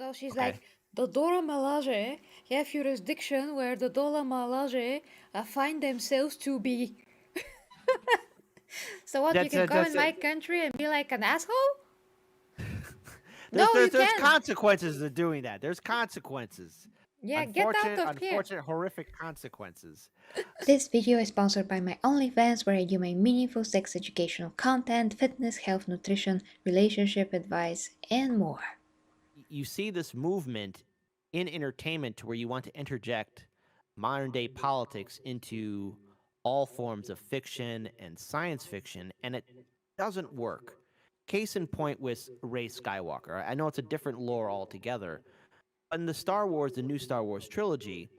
So she's Okay. like, the Dora Milaje have jurisdiction where the Dora Milaje find themselves to be. So what, you That's can it. come That's in it. my country and be like an asshole? There's No, there's you there's can't. consequences to doing that. There's consequences. Yeah, get out Unfortunate, of here. unfortunate, horrific consequences. This video is sponsored by my OnlyFans, where I do my meaningful sex educational content, fitness, health, nutrition, relationship advice, and more. You see this movement in entertainment to where you want to interject modern day politics into all forms of fiction and science fiction, and it doesn't work. Case in point with Rey Skywalker. I know it's a different lore altogether. In the new Star Wars trilogy,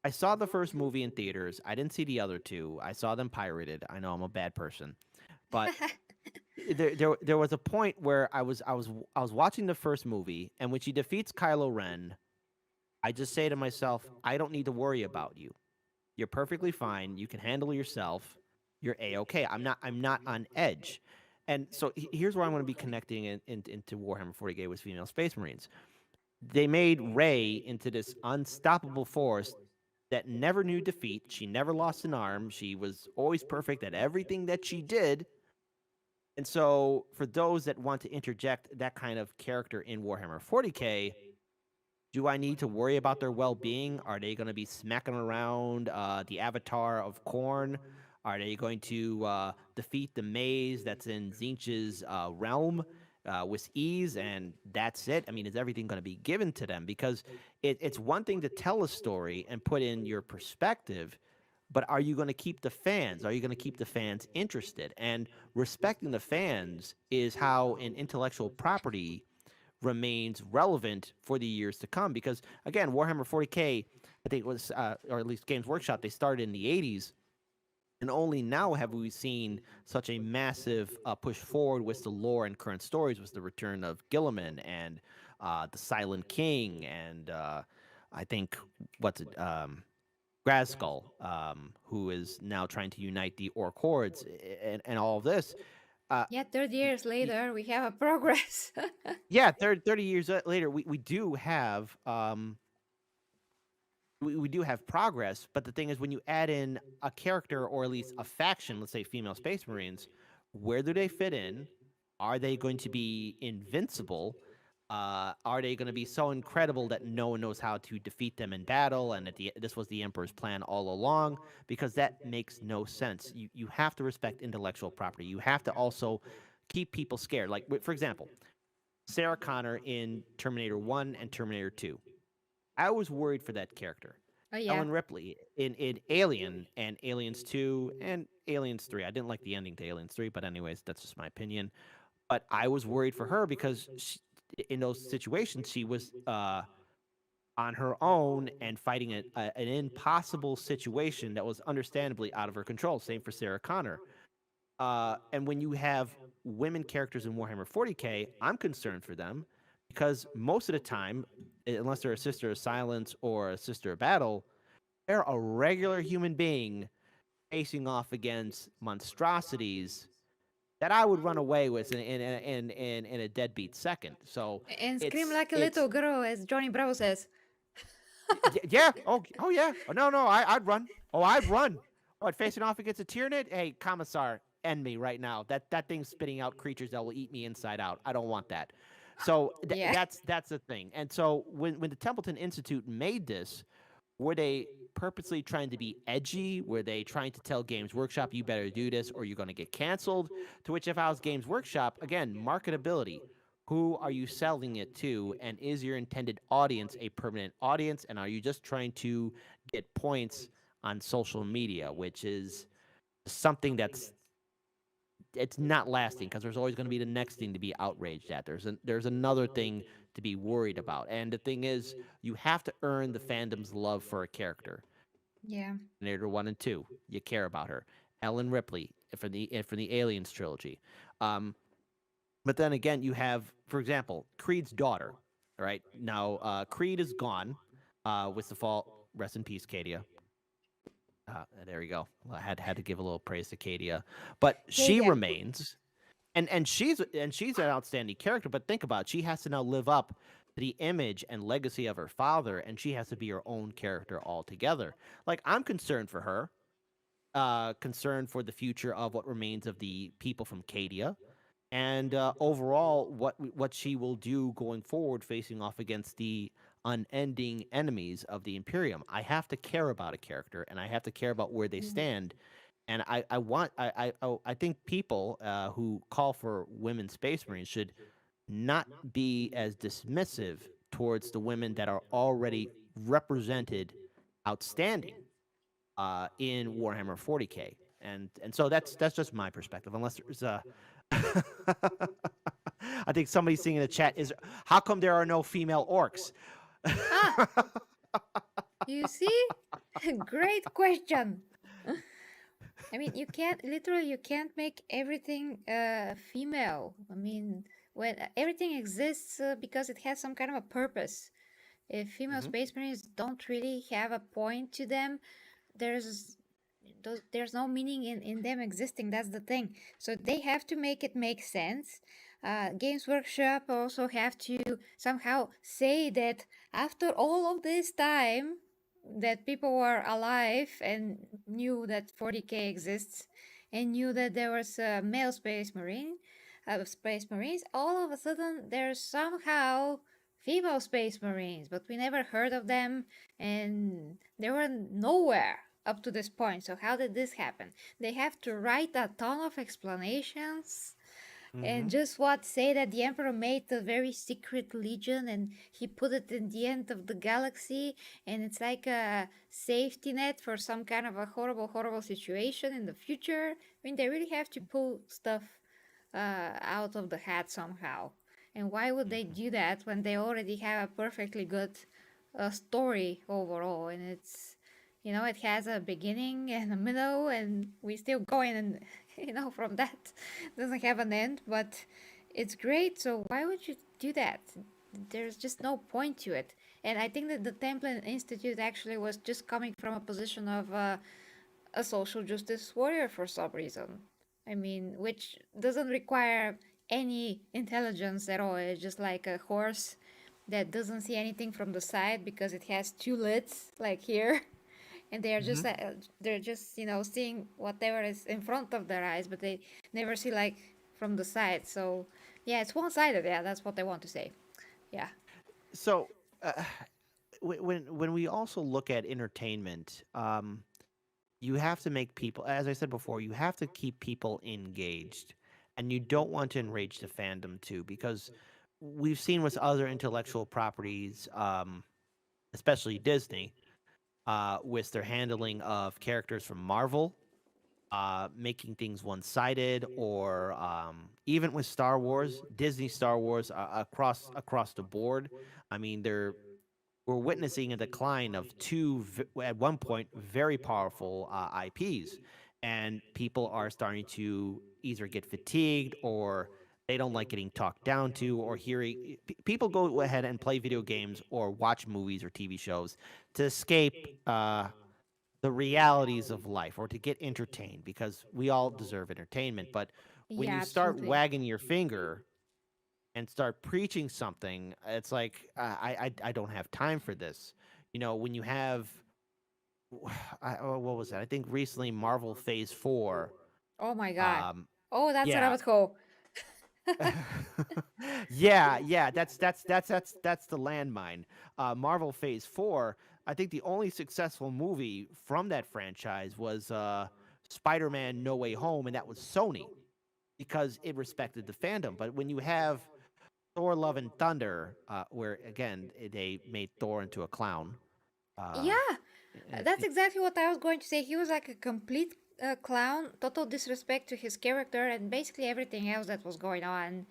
I saw the first movie in theaters. I didn't see the other two. I saw them pirated. I know I'm a bad person, but there was a point where I was watching the first movie, and when she defeats Kylo Ren, I just say to myself, I don't need to worry about you. You're perfectly fine. You can handle yourself. You're a-okay. I'm not on edge. And so here's where I'm going to be connecting into Warhammer 40K with female Space Marines. They made Rey into this unstoppable force that never knew defeat. She never lost an arm. She was always perfect at everything that she did. And so, for those that want to interject that kind of character in Warhammer 40K, do I need to worry about their well being? Are they going to be smacking around the avatar of Khorne? Are they going to defeat the maze that's in Zinch's realm with ease? And that's it? I mean, is everything going to be given to them? Because it's one thing to tell a story and put in your perspective, but are you going to keep the fans? Are you going to keep the fans interested? And respecting the fans is how an intellectual property remains relevant for the years to come. Because again, Warhammer 40K, I think it was, or at least Games Workshop, they started in the 80s. And only now have we seen such a massive push forward with the lore and current stories, with the return of Gilliman and the Silent King, and I think what's it, Grayskull, who is now trying to unite the Orc hordes, and all of this. Uh, Yet 30 years later, we have a progress. yeah, 30 years later, we do have we do have progress, but the thing is, when you add in a character or at least a faction, let's say female Space Marines, where do they fit in? Are they going to be invincible? Are they going to be so incredible that no one knows how to defeat them in battle? And this was the Emperor's plan all along, because that makes no sense. You have to respect intellectual property. You have to also keep people scared. Like, for example, Sarah Connor in Terminator 1 and Terminator 2. I was worried for that character. Oh, yeah. Ellen Ripley in Alien and Aliens 2 and Aliens 3. I didn't like the ending to Aliens 3, but anyways, that's just my opinion. But I was worried for her because in those situations, she was on her own and fighting an impossible situation that was understandably out of her control. Same for Sarah Connor. And when you have women characters in Warhammer 40K, I'm concerned for them because most of the time, unless they're a sister of silence or a sister of battle, they're a regular human being facing off against monstrosities that I would run away with in a deadbeat second. So And scream it's like a it's little girl, as Johnny Bravo says. yeah. Oh yeah. Oh, no. I'd run. Oh, I'd run. What, facing off against a Tyranid? Hey, Commissar, end me right now. That thing's spitting out creatures that will eat me inside out. I don't want that. So Yeah. that's the thing. And so when the Templeton Institute made this, were they purposely trying to be edgy? Were they trying to tell Games Workshop, you better do this or you're going to get canceled? To which, if I was Games Workshop, again, marketability. Who are you selling it to? And is your intended audience a permanent audience? And are you just trying to get points on social media, which is something it's not lasting, because there's always going to be the next thing to be outraged at. There's another thing to be worried about. And the thing is, you have to earn the fandom's love for a character. Yeah. Terminator 1 and 2, you care about her. Ellen Ripley for the Aliens trilogy. But then again, you have, for example, Creed's daughter. All right, now Creed is gone with the fall. Rest in peace, Cadia. There we go. I had to give a little praise to Cadia, but she Kadia. remains, and she's an outstanding character. But think about it, she has to now live up the image and legacy of her father, and she has to be her own character altogether. Like, I'm concerned for her, concerned for the future of what remains of the people from Cadia, and overall what she will do going forward, facing off against the unending enemies of the Imperium. I have to care about a character, and I have to care about where they stand. And I think people who call for women space marines should not be as dismissive towards the women that are already represented outstanding in Warhammer 40K. And so that's just my perspective. Unless there's a, I think somebody saying in the chat is, how come there are no female orcs? Ah, you see? Great question. I mean, you can't make everything female. I mean, when everything exists because it has some kind of a purpose. If female Hmm. space marines don't really have a point to them, there's there's no meaning in them existing. That's the thing. So they have to make it make sense. Games Workshop also have to somehow say that after all of this time that people were alive and knew that 40k exists and knew that there was a male space marines, all of a sudden there's somehow female space marines, but we never heard of them and they were nowhere up to this point. So how did this happen? They have to write a ton of explanations and Hmm. just what say that the emperor made a very secret legion and he put it in the end of the galaxy and it's like a safety net for some kind of a horrible situation in the future. I mean, they really have to pull stuff out of the hat somehow. And why would they do that when they already have a perfectly good story overall? And it's, it has a beginning and a middle, and we still going, and from that doesn't have an end, but it's great. So why would you do that? There's just no point to it. And I think that the Templin Institute actually was just coming from a position of a social justice warrior for some reason. I mean, which doesn't require any intelligence at all. It's just like a horse that doesn't see anything from the side because it has two lids, like here, and Hmm. they're just seeing whatever is in front of their eyes, but they never see like from the side. So yeah, it's one-sided. Yeah, that's what I want to say. Yeah. So uh, when we also look at entertainment, you have to make people, as I said before, you have to keep people engaged, and you don't want to enrage the fandom too, because we've seen with other intellectual properties, especially Disney, with their handling of characters from Marvel, making things one-sided, or even with Star Wars, Disney Star Wars, across the board. I mean, we're witnessing a decline of two at one point very powerful IPs, and people are starting to either get fatigued or they don't like getting talked down to or hearing people go ahead and play video games or watch movies or TV shows to escape the realities of life or to get entertained, because we all deserve entertainment. But when Yeah, you start absolutely. wagging your finger and start preaching something, it's like I don't have time for this. When you have what was that? I think recently Marvel Phase 4. Oh my god. Um, Oh, that's a yeah. rabbit hole. Yeah, that's the landmine. Marvel Phase 4. I think the only successful movie from that franchise was Spider-Man No Way Home, and that was Sony because it respected the fandom. But when you have Thor: Love and Thunder, where again they made Thor into a clown. Uh, Yeah, it, that's it, exactly what I was going to say. He was like a complete clown, total disrespect to his character and basically everything else that was going on.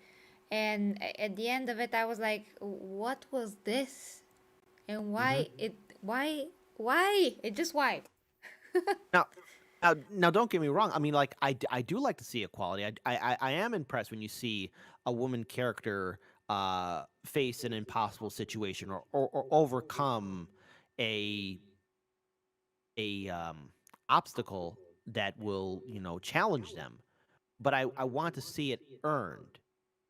And at the end of it, I was like, "What was this? And mhm. why it? Why? It just why?" Now, now, don't get me wrong. I mean, like, I do like to see equality. I am impressed when you see a woman character face an impossible situation, or overcome a a obstacle that will challenge them. But I want to see it earned.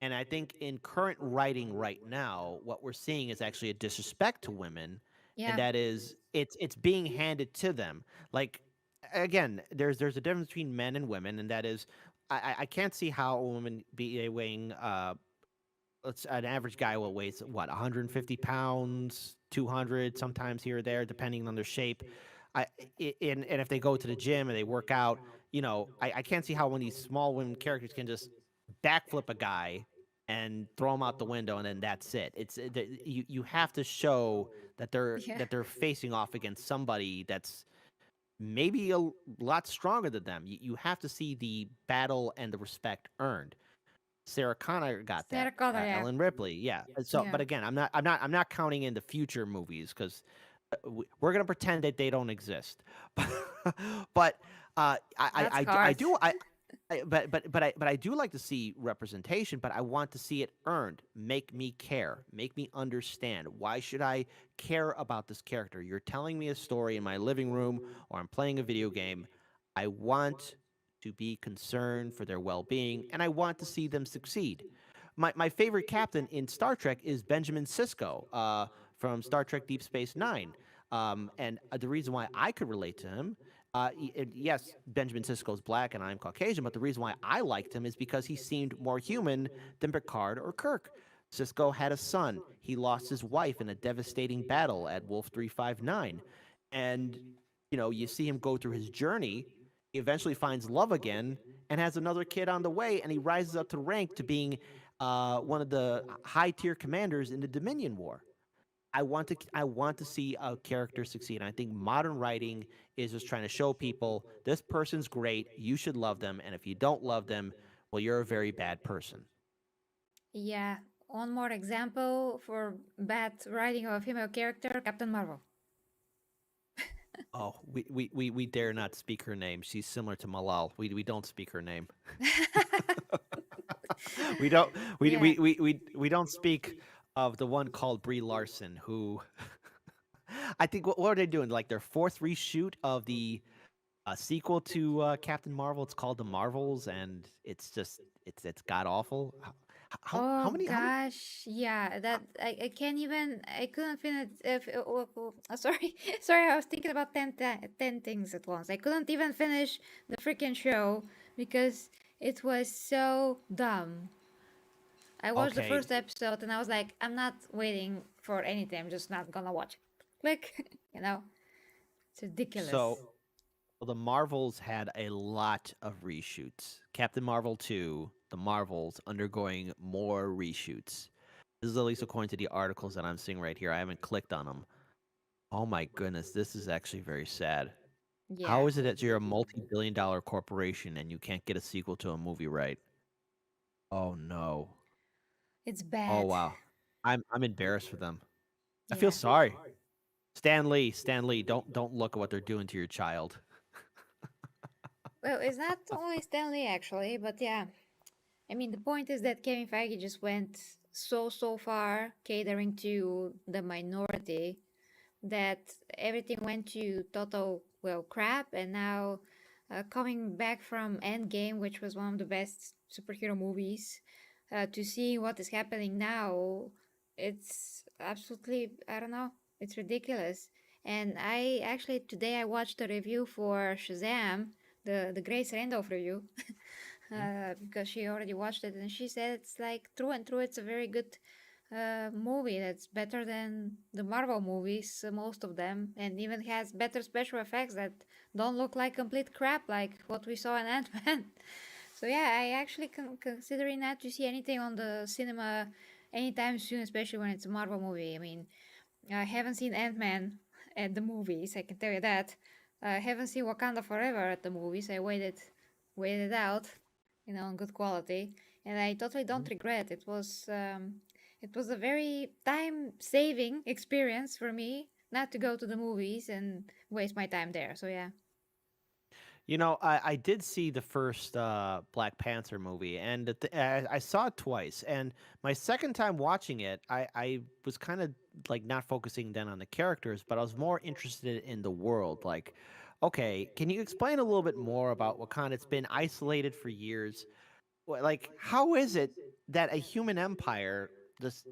And I think in current writing right now, what we're seeing is actually a disrespect to women, and Yeah. that is it's being handed to them. Like again, there's a difference between men and women, and that is I can't see how a woman be weighing let's an average guy will weighs what 150 pounds, 200 sometimes here or there depending on their shape. And if they go to the gym and they work out, I can't see how one of these small women characters can just backflip a guy and throw him out the window and then that's it. You have to show that they're Yeah. that they're facing off against somebody that's maybe a lot stronger than them. You have to see the battle and the respect earned. Sarah Connor got that. Sarah Connor, yeah. Ellen Ripley, yeah. So, Yeah. but again, I'm not counting in the future movies because we're gonna pretend that they don't exist. But That's I hard. do but I do like to see representation, but I want to see it earned. Make me care. Make me understand. Why should I care about this character? You're telling me a story in my living room, or I'm playing a video game. I want to be concerned for their well-being, and I want to see them succeed. My favorite captain in Star Trek is Benjamin Sisko from Star Trek Deep Space Nine. And the reason why I could relate to him, yes, Benjamin Sisko is black and I'm Caucasian, but the reason why I liked him is because he seemed more human than Picard or Kirk. Sisko had a son. He lost his wife in a devastating battle at Wolf 359. And, you see him go through his journey. He eventually finds love again and has another kid on the way, and he rises up to rank to being one of the high tier commanders in the Dominion War. I want to see a character succeed. And I think modern writing is just trying to show people this person's great, you should love them, and if you don't love them, well, you're a very bad person. Yeah. One more example for bad writing of a female character, Captain Marvel. Oh, we dare not speak her name. She's similar to Malal. We don't speak her name. we don't we, Yeah. we, we, we, we don't speak of the one called Brie Larson, who I think what are they doing? Like their fourth reshoot of the sequel to Captain Marvel. It's called The Marvels, and it's just it's god awful. How Oh many gosh, yeah, how, that I can't even I couldn't finish if sorry sorry I was thinking about 10 things at once. I couldn't even finish the freaking show because it was so dumb. I watched the okay, first episode and I was like, I'm not waiting for anything. I'm just not gonna watch it. Click, it's ridiculous. so the Marvels had a lot of reshoots. Captain Marvel 2, The Marvels undergoing more reshoots. This is at least according to the articles that I'm seeing right here. I haven't clicked on them. Oh my goodness, this is actually very sad. How Yeah, is it that you're a multi-billion-dollar corporation and you can't get a sequel to a movie right? Oh no. it's Oh bad. wow. I'm embarrassed for them. I feel Yeah. sorry. Stan Lee, don't look at what they're doing to your child. Well, it's not only Stanley actually, but yeah. I mean, the point is that Kevin Feige just went so far catering to the minority that everything went to total, well, crap. And now, coming back from Endgame, which was one of the best superhero movies, to see what is happening now, it's absolutely, I don't know, it's ridiculous. And I actually, today I watched a review for Shazam, the Grace Randolph review, Mhm. because she already watched it, and she said it's like through and through, it's a very good movie that's better than the Marvel movies, most of them, and even has better special effects that don't look like complete crap like what we saw in Ant Man. So yeah, I actually considering not to see anything on the cinema anytime soon, especially when it's a Marvel movie. I mean, I haven't seen Ant Man at the movies. I can tell you that. I haven't seen Wakanda Forever at the movies. I waited out, in good quality, and I totally don't Mhm. regret. It was a very time saving experience for me not to go to the movies and waste my time there. So yeah, I did see the first Black Panther movie, and I saw it twice. And my second time watching it, I was kind of like not focusing then on the characters, but I was more interested in the world. Like, okay, can you explain a little bit more about Wakanda? It's been isolated for years. Like, how is it? that a human empire just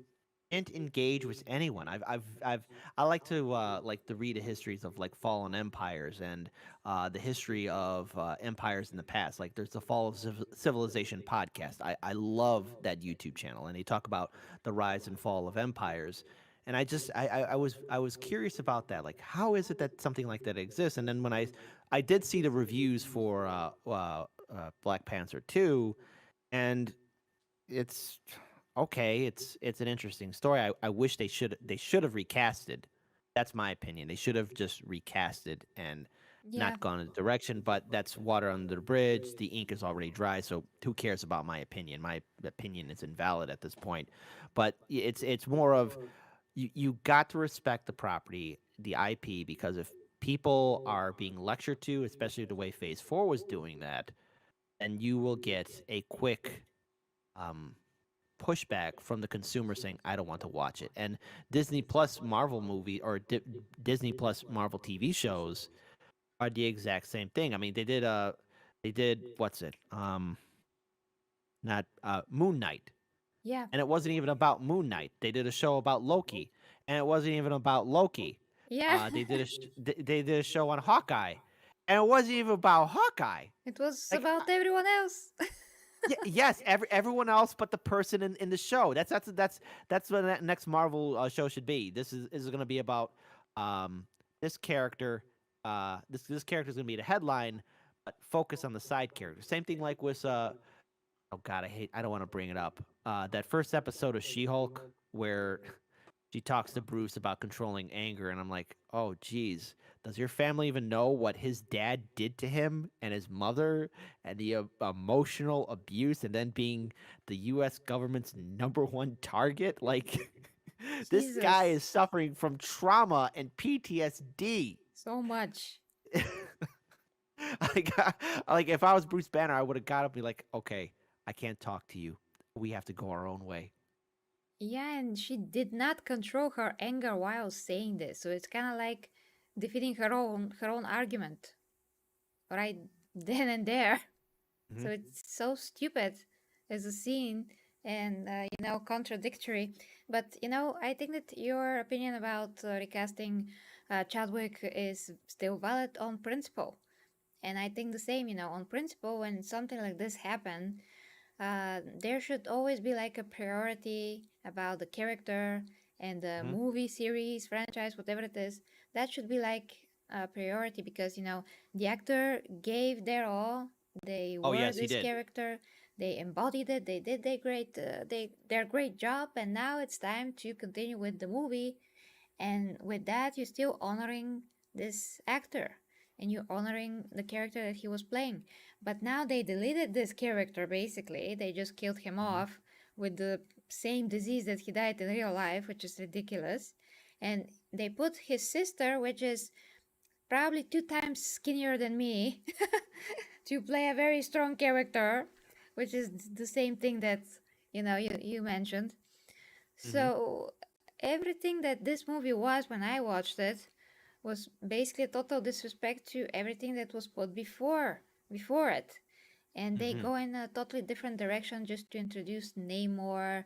didn't engage with anyone. I like to read the histories of like fallen empires and the history of empires in the past. Like there's the Fall of Civilization podcast. I love that YouTube channel, and they talk about the rise and fall of empires. And I was curious about that. Like, how is it that something like that exists? And then when I did see the reviews for Black Panther 2, and it's okay. It's an interesting story. I wish they should have recasted. That's my opinion. They should have just recasted and Yeah. not gone in the direction. But that's water under the bridge. The ink is already dry. So who cares about my opinion? My opinion is invalid at this point. But it's more of you got to respect the property, the IP, because if people are being lectured to, especially the way Phase Four was doing that, then you will get a quick um, pushback from the consumer saying, "I don't want to watch it." And Disney Plus Marvel movie or Disney Plus Marvel TV shows are the exact same thing. I mean, they did what's it? Not Moon Knight, Yeah. and it wasn't even about Moon Knight. They did a show about Loki, and it wasn't even about Loki. Yeah. They did a show on Hawkeye, and it wasn't even about Hawkeye. It was Like about everyone else. yes, everyone else but the person in the show. That's what the next Marvel show should be. This is going to be about this character. This character is going to be the headline, but focus on the side character. Same thing like with oh god, I don't want to bring it up. That first episode of She-Hulk where she talks to Bruce about controlling anger, and I'm like, oh, geez, does your family even know what his dad did to him and his mother and the emotional abuse and then being the U.S. government's number one target? Like, this guy Jesus. is suffering from trauma and PTSD. So much. like, like if I was Bruce Banner, I would have got up and be like, okay, I can't talk to you. We have to go our own way. Yeah, and she did not control her anger while saying this, so it's kind of like defeating her own argument right then and there. Hmm. So it's so stupid as a scene and contradictory. But I think that your opinion about recasting Chadwick is still valid on principle. And I think the same, on principle, when something like this happen, there should always be like a priority about the character and the Hmm. movie series franchise, whatever it is. That should be like a priority because the actor gave their all. They Oh were yes, he this did. character. They embodied it. They did their great job, and now it's time to continue with the movie. And with that, you're still honoring this actor and you're honoring the character that he was playing. But now they deleted this character basically. They just killed him Hmm. off with the same disease that he died in real life, which is ridiculous. And they put his sister, which is probably 2 times skinnier than me, to play a very strong character, which is the same thing that you mentioned. Hmm. So everything that this movie was when I watched it was basically a total disrespect to everything that was put before it. And they Hmm. go in a totally different direction just to introduce Namor,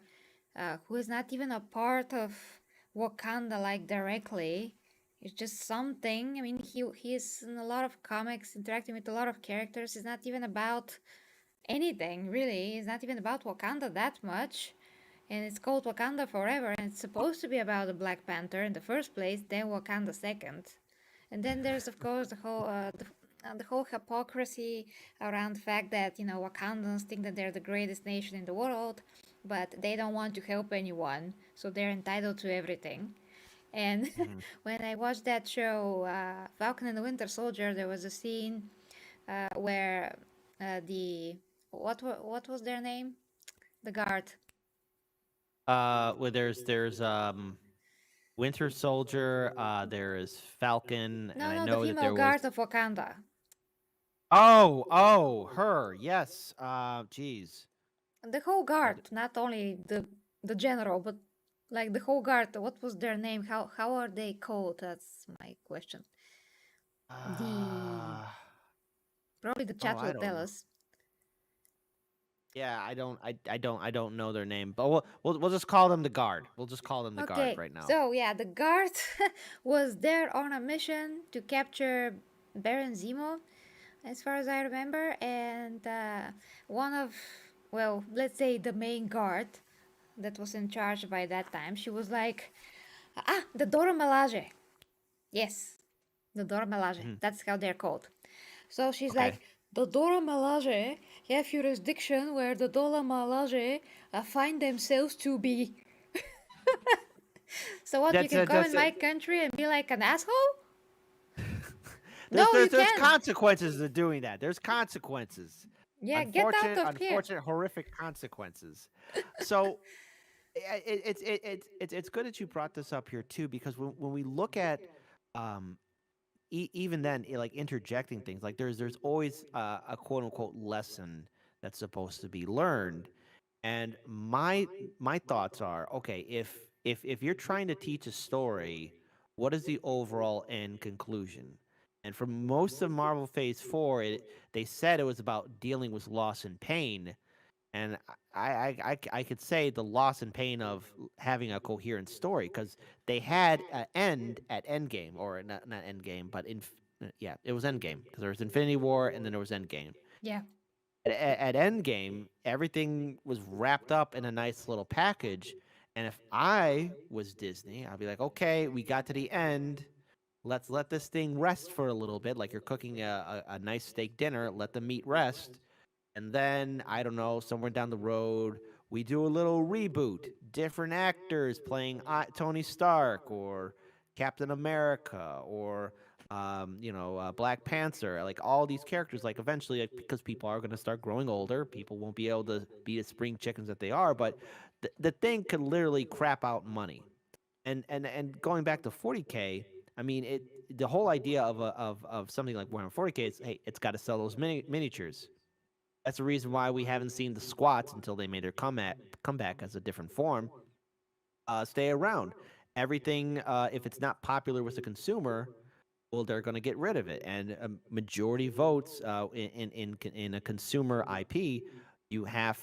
who is not even a part of Wakanda like directly. It's just something. I mean, he is in a lot of comics, interacting with a lot of characters. It's not even about anything really. It's not even about Wakanda that much, and it's called Wakanda Forever, and it's supposed to be about the Black Panther in the first place, then Wakanda second, and then there's of course the whole hypocrisy around the fact that Wakandans think that they're the greatest nation in the world, but they don't want to help anyone, so they're entitled to everything. And Hmm. when I watched that show, Falcon and the Winter Soldier, there was a scene where the what was their name? The guard. Well, there's Winter Soldier. There is Falcon, and No, I no, the know that female there was. guard of Wakanda. Oh, her. Yes. Geez. The whole Uh, guard, not only the general, but like the whole guard. What was their name? How are they called? That's my question. The uh, Probably the oh, chat I will don't tell know. us. Yeah, I don't know their name, but we'll just call them the guard. We'll just call them the guard Okay, right now. so yeah, the guard was there on a mission to capture Baron Zemo, as far as I remember, and one of, well, let's say the main guard that was in charge by that time, she was like, ah, the Dora Milaje. Yes, the Dora Milaje. Mhm. That's how they're called. So she's Okay. like, the Dora Milaje have jurisdiction where the Dora Milaje find themselves to be. So what, you That's can it. come That's in it. my country and be like an asshole? There's No, there's you there's can't. consequences to doing that. There's consequences. Yeah, get out Unfortunate, of here. unfortunate, horrific consequences. So it's good that you brought this up here too, because when we look at um even then, like interjecting things, like there's always a quote unquote lesson that's supposed to be learned. And my thoughts are, okay, if you're trying to teach a story, what is the overall end conclusion? And for most of Marvel Phase 4, they said it was about dealing with loss and pain. And I could say the loss and pain of having a coherent story, because they had an end at Endgame, or not Endgame, but yeah, it was Endgame, because there was Infinity War and then there was Endgame. Yeah, At Endgame, everything was wrapped up in a nice little package. And if I was Disney, I'd be like, okay, we got to the end. Let's let this thing rest for a little bit. Like you're cooking a nice steak dinner, let the meat rest. And then, I don't know, somewhere down the road, we do a little reboot. Different actors playing Tony Stark or Captain America or, Black Panther. Like all these characters, like eventually, like, because people are going to start growing older, people won't be able to be the spring chickens that they are. But the thing could literally crap out money. And going back to 40K, I mean, the whole idea of something like Warhammer 40K is, hey, it's got to sell those miniatures. That's the reason why we haven't seen the squats until they made their comeback as a different form. Stay around. Everything, if it's not popular with the consumer, well, they're going to get rid of it. And majority votes in a consumer IP, you have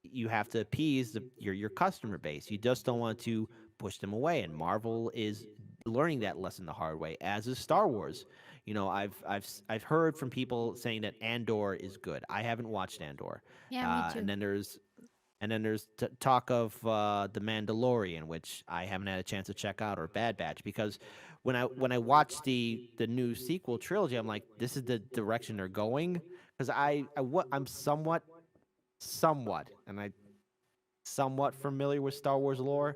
you have to appease your customer base. You just don't want to push them away. And Marvel is learning that lesson the hard way, as is Star Wars. I've heard from people saying that Andor is good. I haven't watched Andor, yeah, me and too. then there's talk of the Mandalorian, which I haven't had a chance to check out, or Bad Batch, because when I watched the new sequel trilogy, I'm like, this is the direction they're going. Because I'm somewhat familiar with Star Wars lore,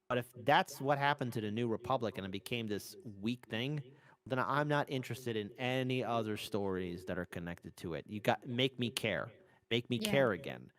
but if that's what happened to the New Republic and it became this weak thing, then I'm not interested in any other stories that are connected to it. You got make me care Yeah. again.